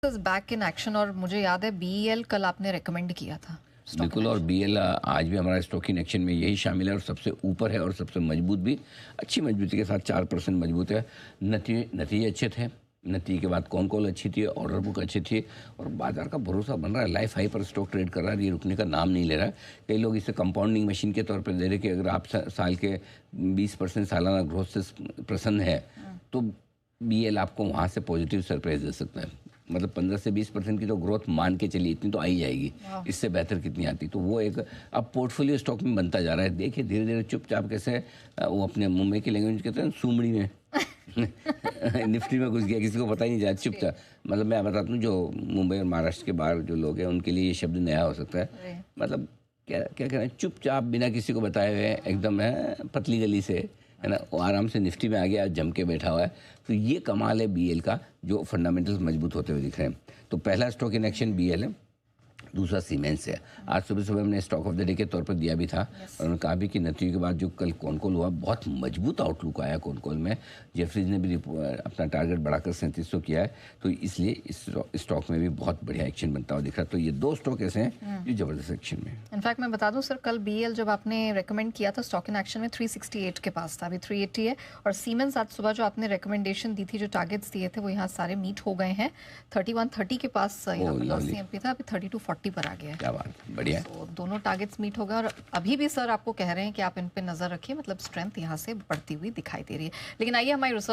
Back in action और मुझे याद है बीईएल कल आपने रेकमेंड किया था। बिल्कुल। और बीएल आज भी हमारा स्टॉक इन एक्शन में यही शामिल है और सबसे ऊपर है और सबसे मजबूत भी, अच्छी मजबूती के साथ 4% मजबूत है। नतीजे अच्छे थे, नतीजे के बाद कौन कॉल अच्छी थी, ऑर्डर बुक अच्छी थी और बाजार का भरोसा बन रहा है। लाइफ हाई पर स्टॉक ट्रेड कर रहा है, ये रुकने का नाम नहीं ले रहा है। कई लोग इसे कंपाउंडिंग मशीन के तौर पर दे रहे कि अगर आप साल के 20% सालाना ग्रोथ से प्रसन्न है तो बीएल आपको वहाँ से पॉजिटिव सरप्राइज दे सकता है। मतलब 15 से 20% की तो ग्रोथ मान के चलिए, इतनी तो आ ही जाएगी, इससे बेहतर कितनी आती। तो वो एक अब पोर्टफोलियो स्टॉक में बनता जा रहा है। देखिए धीरे धीरे चुपचाप कैसे वो अपने मुंबई की लैंग्वेज कहते हैं सुमड़ी में निफ्टी में घुस गया, किसी को पता ही नहीं जाता चुपचाप। मतलब मैं बताता हूँ, जो मुंबई और महाराष्ट्र के बाहर जो लोग हैं उनके लिए ये शब्द नया हो सकता है। मतलब क्या क्या कह रहे हैं, चुपचाप बिना किसी को बताए हुए एकदम है पतली गली से, है ना, वो आराम से निफ्टी में आ गया, जम के बैठा हुआ है। तो ये कमाल है बीएल का, जो फंडामेंटल्स मजबूत होते हुए दिख रहे हैं। तो पहला स्टॉक इन एक्शन बीएल है, दूसरा सीमेंस है। आज सुबह सुबह हमने स्टॉक ऑफ द डे के तौर पर दिया भी था और उन्होंने कहा भी कि नतीजों के बाद जो कल कॉनकॉल हुआ, बहुत मजबूत आउटलुक आया कॉनकॉल में। जेफरीज ने भी अपना टारगेट बढ़ाकर 3700 किया है, तो इसलिए इस स्टॉक में भी बहुत बढ़िया एक्शन बनता हुआ दिख रहा है। तो ये दो स्टॉक ऐसे हैं जो जबरदस्त एक्शन में। इनफैक्ट मैं बता दूं सर, कल बीएल जब आपने रेकमेंड किया था स्टॉक इन एक्शन में 368 के पास था, अभी 380 है। और सीमेंस आज सुबह जो आपने रिकमेंडेशन दी थी, जो टारगेट्स दिए थे, वो यहाँ सारे मीट हो गए हैं। 3130 के पास यहाँ पर लास्ट सीएमपी था, अभी 3240 पर आ गया है। क्या बात, बढ़िया। तो दोनों टारगेट्स मीट हो गए और अभी भी सर आपको कह रहे हैं कि आप इन पे नजर रखिए, मतलब स्ट्रेंथ यहाँ से बढ़ती हुई दिखाई दे रही है। लेकिन आइए हमारी रिसर्च